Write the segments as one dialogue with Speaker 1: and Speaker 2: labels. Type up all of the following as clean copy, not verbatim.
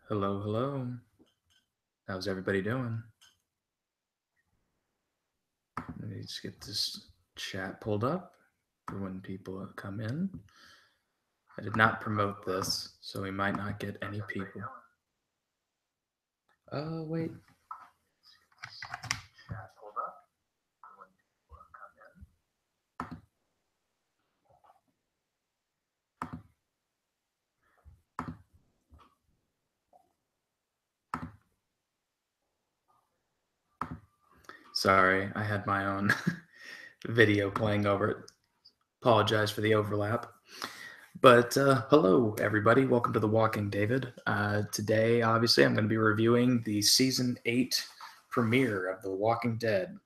Speaker 1: Hello, hello. How's everybody doing? Let me just get this chat pulled up for when people come in. I did not promote this, so we might not get any people. Oh, wait. Chat pulled up for when people come in. Sorry, I had my own video playing over it. Apologize for the overlap. But hello, everybody. Welcome to The Walking David. Today, obviously, I'm going to be reviewing the season 8 premiere of The Walking Dead.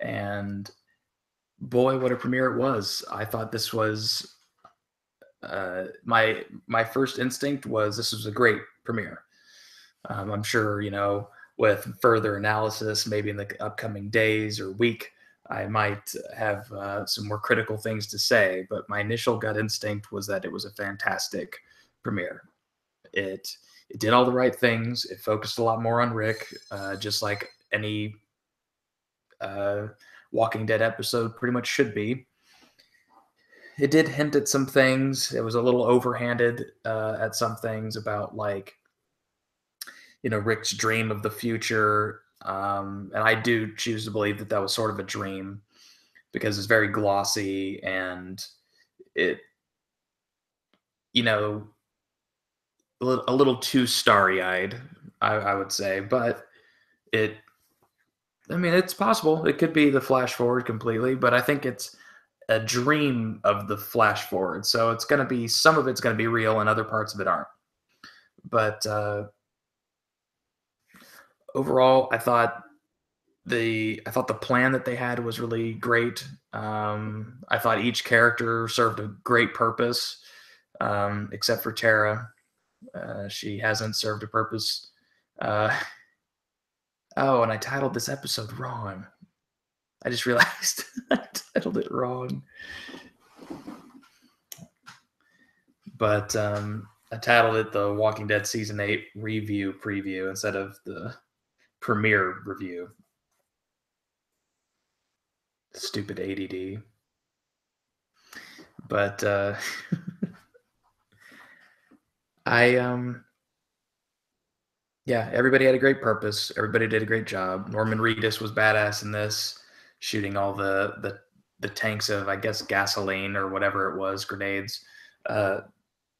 Speaker 1: And boy, what a premiere it was! I thought this was my first instinct was this was a great premiere. I'm sure with further analysis, maybe in the upcoming days or week, I might have some more critical things to say. But my initial gut instinct was that it was a fantastic premiere. It it did all the right things. It focused a lot more on Rick, just like any uh, Walking Dead episode pretty much should be. It did hint at some things. It was a little overhanded at some things about Rick's dream of the future, and I do choose to believe that that was sort of a dream because it's very glossy and it you know a little too starry eyed. I would say, but it. I mean, it's possible. It could be the flash forward completely, but I think it's a dream of the flash forward. So it's going to be some of it's going to be real, and other parts of it aren't. But overall, I thought the plan that they had was really great. I thought each character served a great purpose, except for Tara. She hasn't served a purpose. Uh, oh, and I titled this episode wrong. I just realized I titled it wrong. But I titled it the Walking Dead Season 8 Review Preview instead of the Premiere Review. Stupid ADD. But I yeah, everybody had a great purpose. Everybody did a great job. Norman Reedus was badass in this, shooting all the tanks of, I guess, gasoline or whatever it was, grenades, uh,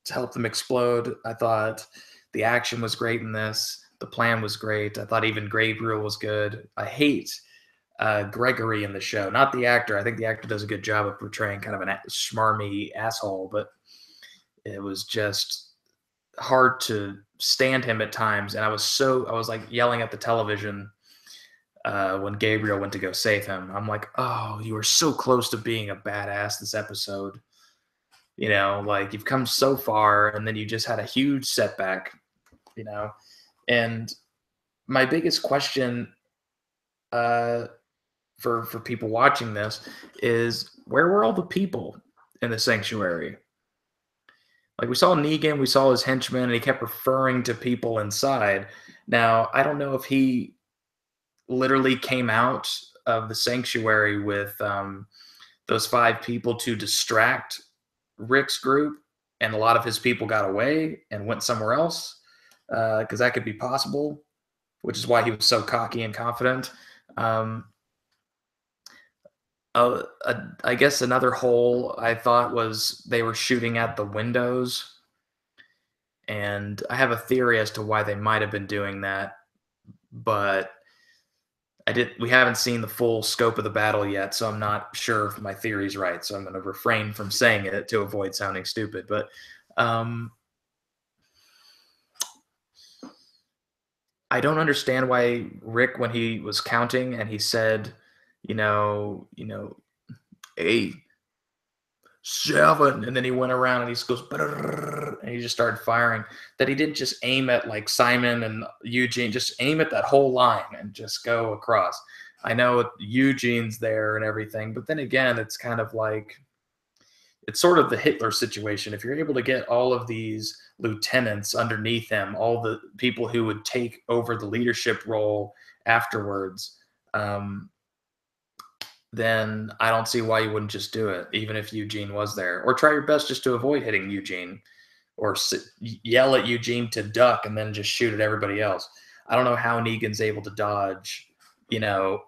Speaker 1: to help them explode. I thought the action was great in this. The plan was great. I thought even Gabriel was good. I hate Gregory in the show, not the actor. I think the actor does a good job of portraying kind of an smarmy asshole, but it was just hard to stand him at times. And I was like yelling at the television when Gabriel went to go save him. I'm like, oh, you were so close to being a badass this episode. Like you've come so far, and then you just had a huge setback. You know, and my biggest question uh, for people watching this is where were all the people in the sanctuary? Like we saw Negan, we saw his henchmen, and he kept referring to people inside. Now, I don't know if he literally came out of the sanctuary with those 5 people to distract Rick's group, and a lot of his people got away and went somewhere else, because that could be possible, which is why he was so cocky and confident. Um, I guess another hole I thought was they were shooting at the windows, and I have a theory as to why they might have been doing that, but we haven't seen the full scope of the battle yet, so I'm not sure if my theory's right. So I'm going to refrain from saying it to avoid sounding stupid. But um, I don't understand why Rick, when he was counting and he said, eight, 7, and then he went around and he just goes, and he just started firing. That he didn't just aim at like Simon and Eugene, just aim at that whole line and just go across. I know Eugene's there and everything, but then again, it's kind of like it's sort of the Hitler situation. If you're able to get all of these lieutenants underneath him, all the people who would take over the leadership role afterwards, um, then I don't see why you wouldn't just do it, even if Eugene was there, or try your best just to avoid hitting Eugene, or yell at Eugene to duck and then just shoot at everybody else. I don't know how Negan's able to dodge, you know,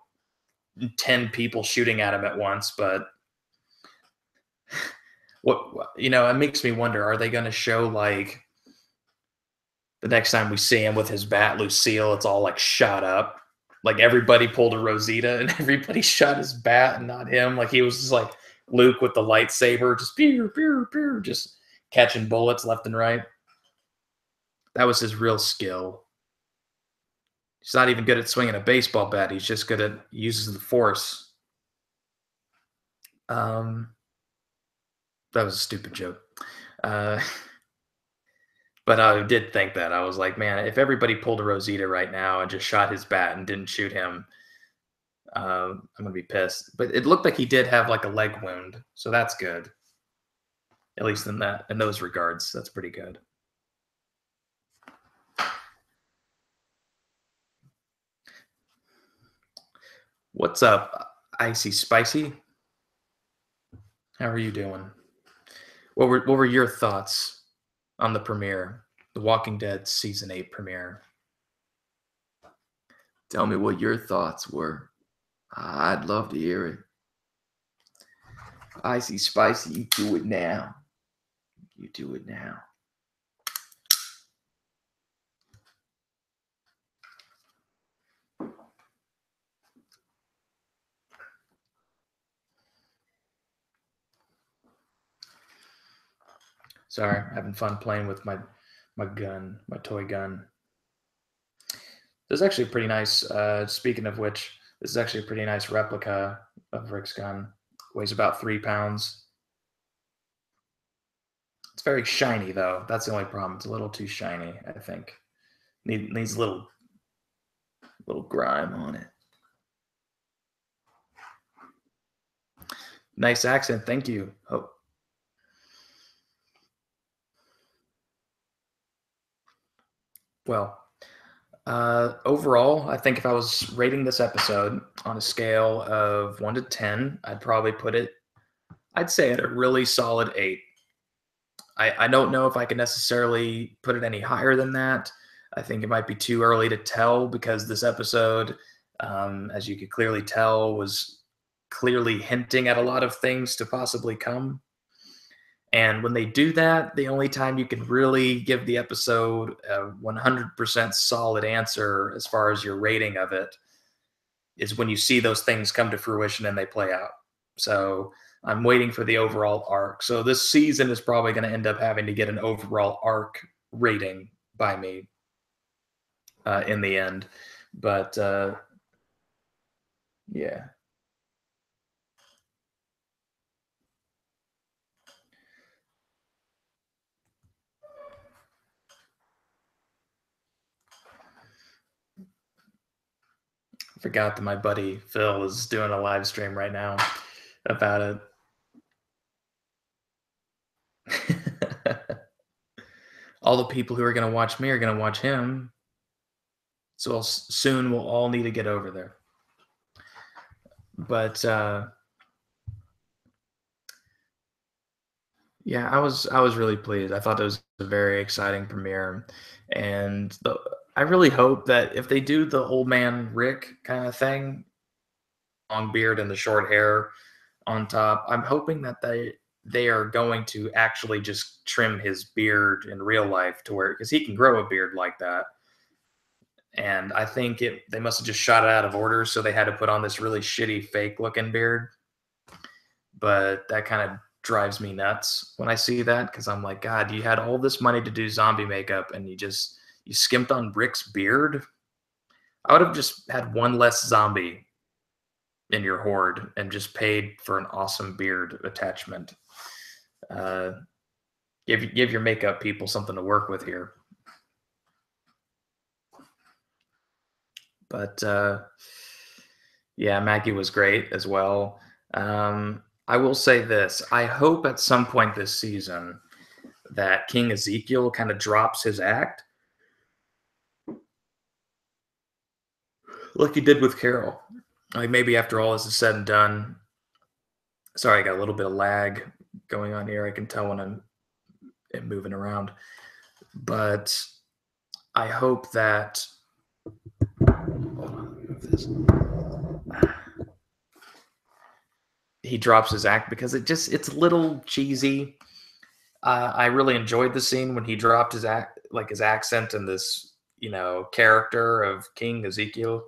Speaker 1: 10 people shooting at him at once, but it makes me wonder, are they going to show like the next time we see him with his bat, Lucille, it's all like shot up. Like everybody pulled a Rosita and everybody shot his bat and not him. Like he was just like Luke with the lightsaber, just pew, pew, pew, just catching bullets left and right. That was his real skill. He's not even good at swinging a baseball bat. He's just good at uses the force. Um, that was a stupid joke. Uh, but I did think that. I was like, man, if everybody pulled a Rosita right now and just shot his bat and didn't shoot him, I'm gonna be pissed. But it looked like he did have like a leg wound, so that's good. At least in those regards, that's pretty good. What's up, Icy Spicy? How are you doing? What were your thoughts on the premiere, The Walking Dead season 8 premiere? Tell me what your thoughts were. I'd love to hear it. Icy Spicy, you do it now. You do it now. Sorry, having fun playing with my gun, my toy gun. This is actually pretty nice. Speaking of which, this is actually a pretty nice replica of Rick's gun. Weighs about 3 pounds. It's very shiny though. That's the only problem. It's a little too shiny, I think. Needs a little grime on it. Nice accent. Thank you. Oh. Well, overall, I think if I was rating this episode on a scale of 1 to 10, I'd probably put it, I'd say at a really solid 8. I don't know if I can necessarily put it any higher than that. I think it might be too early to tell because this episode, as you could clearly tell, was clearly hinting at a lot of things to possibly come. And when they do that, the only time you can really give the episode a 100% solid answer as far as your rating of it is when you see those things come to fruition and they play out. So I'm waiting for the overall arc. So this season is probably going to end up having to get an overall arc rating by me in the end. But yeah. I forgot that my buddy Phil is doing a live stream right now about it. All the people who are going to watch me are going to watch him. So soon we'll all need to get over there. But yeah, I was really pleased. I thought it was a very exciting premiere, and I really hope that if they do the old man Rick kind of thing, long beard and the short hair on top, I'm hoping that they are going to actually just trim his beard in real life to where because he can grow a beard like that. And I think they must have just shot it out of order, so they had to put on this really shitty fake looking beard. But that kind of drives me nuts when I see that because I'm like, God, you had all this money to do zombie makeup and you skimped on Rick's beard. I would have just had one less zombie in your horde and just paid for an awesome beard attachment. Uh, give your makeup people something to work with here. But yeah, Maggie was great as well. I will say this. I hope at some point this season that King Ezekiel kind of drops his act like he did with Carol. Like maybe after all this is said and done. Sorry, I got a little bit of lag going on here. I can tell when I'm moving around. But I hope that hold on, he drops his act because it's a little cheesy. I really enjoyed the scene when he dropped his act, like his accent and this, character of King Ezekiel,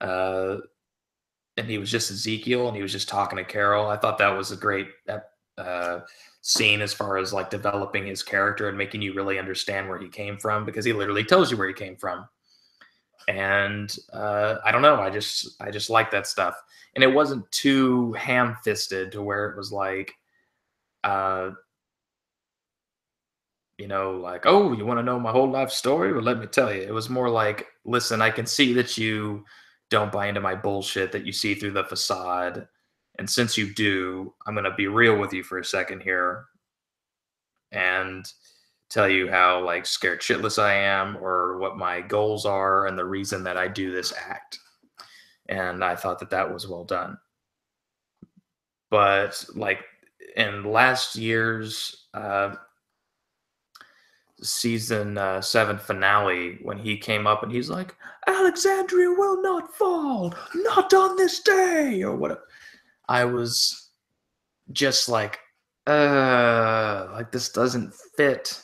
Speaker 1: uh, and he was just Ezekiel and he was just talking to Carol. I thought that was a great uh, scene as far as like developing his character and making you really understand where he came from because he literally tells you where he came from. And I don't know, I just like that stuff, and it wasn't too ham-fisted to where it was like, uh, like, oh, you want to know my whole life story? Well, let me tell you. It was more like, listen, I can see that you don't buy into my bullshit that you see through the facade. And since you do, I'm going to be real with you for a second here and tell you how like scared shitless I am or what my goals are and the reason that I do this act. And I thought that that was well done. But like in last year's season 7 finale, when he came up and he's like, Alexandria will not fall, not on this day, or whatever. I was just like this doesn't fit.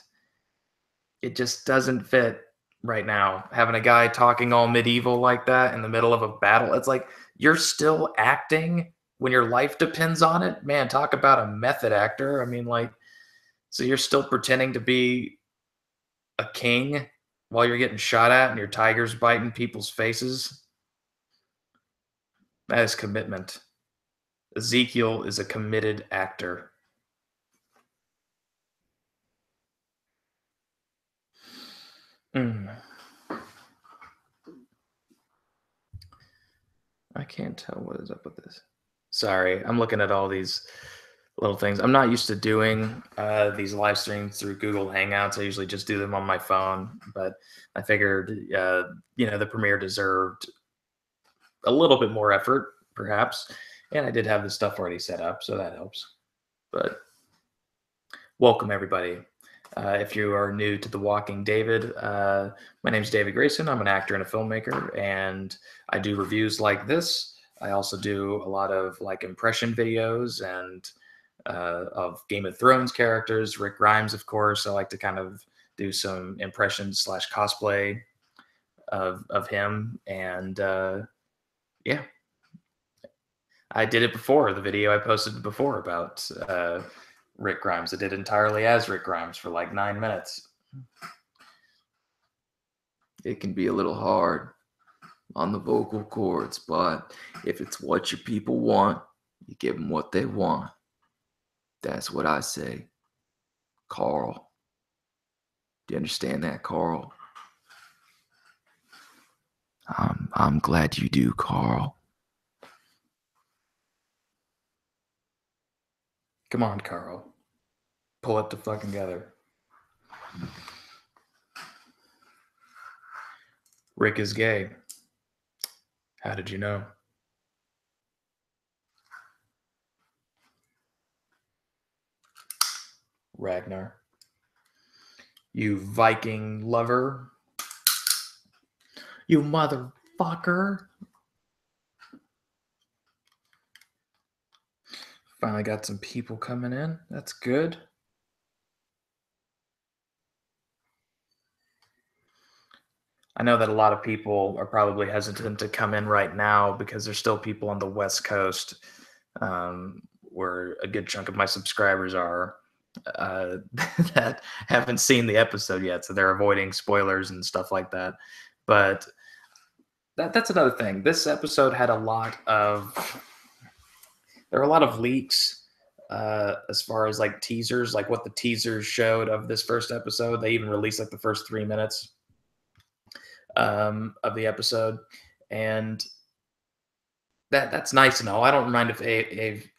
Speaker 1: It just doesn't fit right now. Having a guy talking all medieval like that in the middle of a battle, it's like you're still acting when your life depends on it. Man, talk about a method actor. I mean, like, so you're still pretending to be a king while you're getting shot at and your tiger's biting people's faces. That is commitment. Ezekiel is a committed actor. Mm, I can't tell what is up with this. Sorry, I'm looking at all these little things. I'm not used to doing these live streams through Google Hangouts. I usually just do them on my phone, but I figured, the premiere deserved a little bit more effort, perhaps. And I did have the stuff already set up, so that helps. But welcome, everybody. If you are new to The Walking David, my name is David Grayson. I'm an actor and a filmmaker, and I do reviews like this. I also do a lot of like impression videos and of Game of Thrones characters. Rick Grimes, of course. I like to kind of do some impressions slash cosplay of him, and yeah, I did it before. The video I posted before about Rick Grimes. I did entirely as Rick Grimes for like 9 minutes. It can be a little hard on the vocal cords, but if it's what your people want, you give them what they want. That's what I say. Carl. Do you understand that, Carl? I'm glad you do, Carl. Come on, Carl. Pull it the fucking together. Rick is gay. How did you know? Ragnar. You Viking lover. You motherfucker. Finally got some people coming in. That's good. I know that a lot of people are probably hesitant to come in right now because there's still people on the West Coast, where a good chunk of my subscribers are, uh, that haven't seen the episode yet, so they're avoiding spoilers and stuff like that. But that's another thing. This episode had there were a lot of leaks as far as like teasers, like what the teasers showed of this first episode. They even released like the first 3 minutes of the episode, and that's nice and all. I don't mind if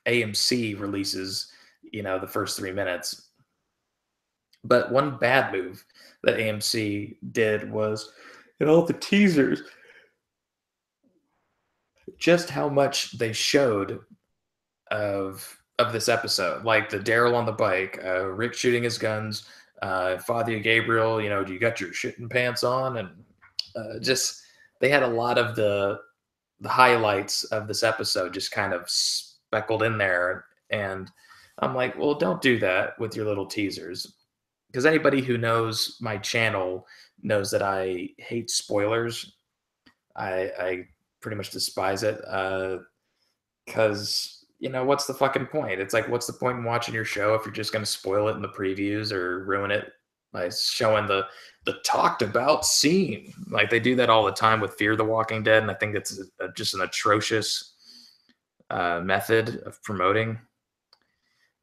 Speaker 1: AMC releases, the first 3 minutes. But one bad move that AMC did was in all the teasers, just how much they showed of this episode, like the Daryl on the bike, Rick shooting his guns, Father Gabriel, do you got your shitting pants on? And just they had a lot of the highlights of this episode just kind of speckled in there, and I'm like, well, don't do that with your little teasers, because anybody who knows my channel knows that I hate spoilers. I pretty much despise it. Because what's the fucking point? It's like, what's the point in watching your show if you're just going to spoil it in the previews or ruin it by showing the talked about scene? Like they do that all the time with Fear the Walking Dead, and I think it's just an atrocious method of promoting.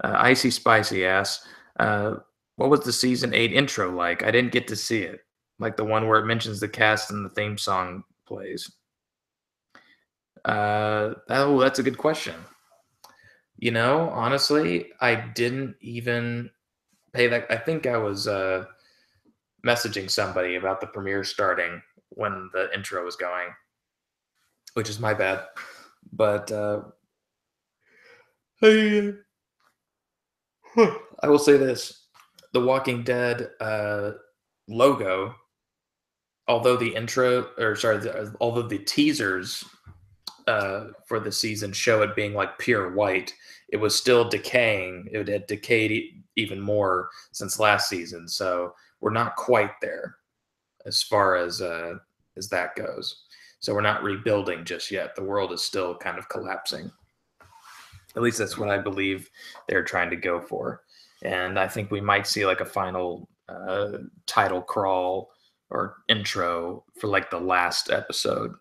Speaker 1: Icy Spicy asks, what was the season 8 intro like? I didn't get to see it. Like the one where it mentions the cast and the theme song plays. Oh, that's a good question. Honestly, I didn't even pay that. I think I was messaging somebody about the premiere starting when the intro was going, which is my bad. But I, I will say this: the Walking Dead logo, although the intro, or sorry, although the teasers for the season show it being like pure white, it was still decaying. It had decayed even more since last season. So we're not quite there as far as that goes. So we're not rebuilding just yet. The world is still kind of collapsing. At least that's what I believe they're trying to go for. And I think we might see like a final title crawl or intro for like the last episode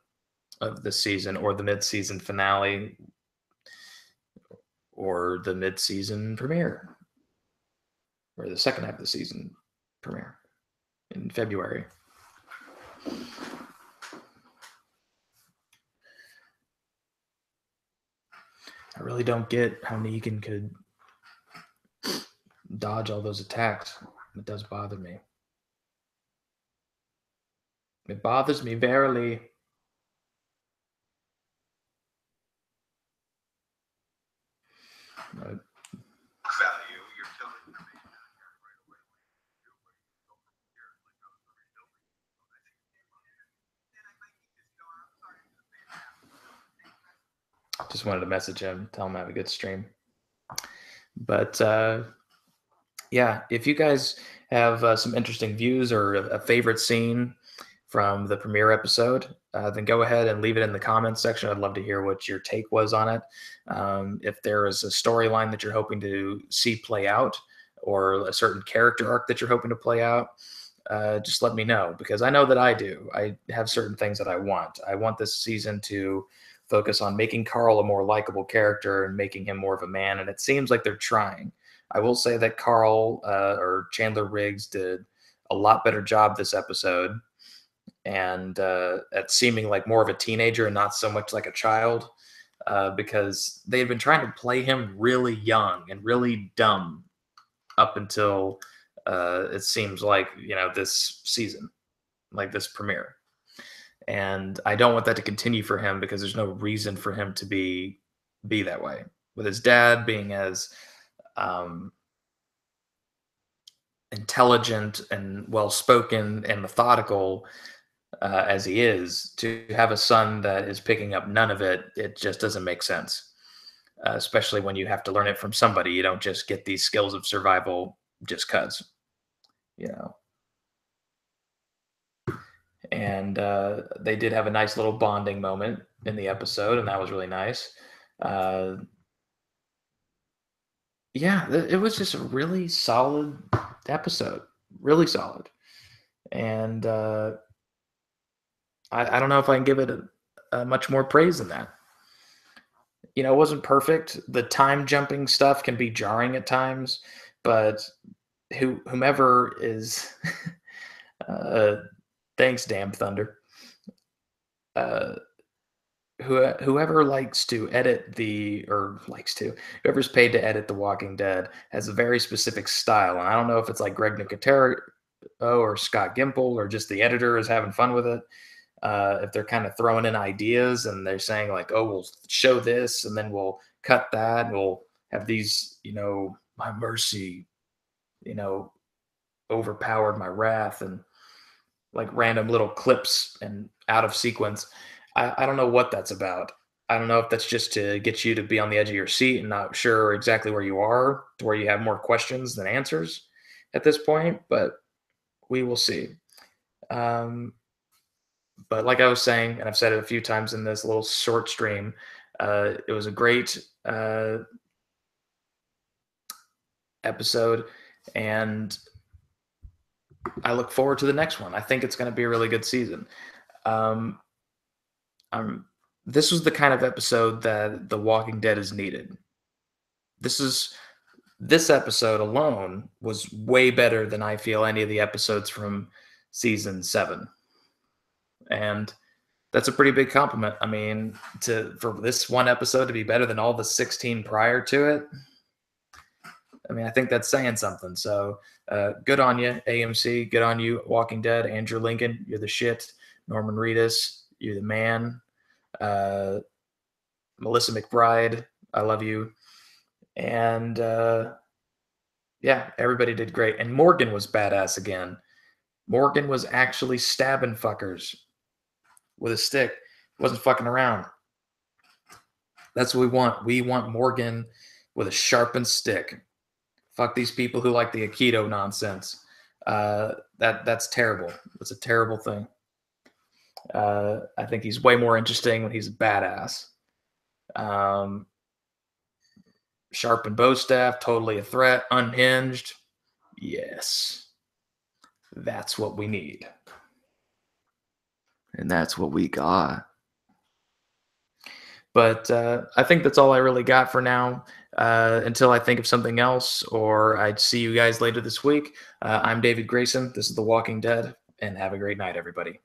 Speaker 1: of the season, or the mid-season finale, or the mid-season premiere, or the second half of the season premiere in February. I really don't get how Negan could dodge all those attacks. It does bother me. It bothers me verily. Uh, just wanted to message him, tell him I have a good stream. But yeah, if you guys have some interesting views or a favorite scene from the premiere episode, then go ahead and leave it in the comments section. I'd love to hear what your take was on it. If there is a storyline that you're hoping to see play out, or a certain character arc that you're hoping to play out, just let me know, because I know that I do. I have certain things that I want. I want this season to focus on making Carl a more likable character and making him more of a man, and it seems like they're trying. I will say that Carl or Chandler Riggs did a lot better job this episode, and at seeming like more of a teenager and not so much like a child, because they had been trying to play him really young and really dumb up until it seems like this season, like this premiere. And I don't want that to continue for him, because there's no reason for him to be that way. With his dad being as um, intelligent and well spoken and methodical as he is, to have a son that is picking up none of it, it just doesn't make sense. Especially when you have to learn it from somebody. You don't just get these skills of survival just cuz, you know. And they did have a nice little bonding moment in the episode, and that was really nice. Uh, yeah, it was just a really solid episode, really solid. And I don't know if I can give it a much more praise than that. It wasn't perfect. The time jumping stuff can be jarring at times, but whomever is, uh, thanks, Damn Thunder. Uh, whoever likes to edit the or likes to whoever's paid to edit The Walking Dead has a very specific style, and I don't know if it's like Greg Nicotero or Scott Gimple or just the editor is having fun with it. If they're kind of throwing in ideas and they're saying like, "Oh, we'll show this and then we'll cut that, and we'll have these, my mercy, you know, overpowered my wrath," and like random little clips and out of sequence. I don't know what that's about. I don't know if that's just to get you to be on the edge of your seat and not sure exactly where you are, to where you have more questions than answers at this point, but we will see. Um, but like I was saying, and I've said it a few times in this little short stream, it was a great episode, and I look forward to the next one. I think it's going to be a really good season. Um, um, this was the kind of episode that The Walking Dead is needed. This is this episode alone was way better than I feel any of the episodes from season 7, and that's a pretty big compliment. I mean, to for this one episode to be better than all the 16 prior to it, I mean, I think that's saying something. So, good on you, AMC. Good on you, Walking Dead. Andrew Lincoln, you're the shit. Norman Reedus, you're the man. Uh, Melissa McBride, I love you. And yeah, everybody did great. And Morgan was badass again. Morgan was actually stabbing fuckers with a stick. Wasn't fucking around. That's what we want. We want Morgan with a sharpened stick. Fuck these people who like the Aikido nonsense. That's terrible. It's a terrible thing. I think he's way more interesting when he's a badass. Um, sharpened bow staff, totally a threat, unhinged. Yes, that's what we need.
Speaker 2: And that's what we got.
Speaker 1: But I think that's all I really got for now. Until I think of something else, or I'd see you guys later this week. I'm David Grayson. This is The Walking Dead, and have a great night, everybody.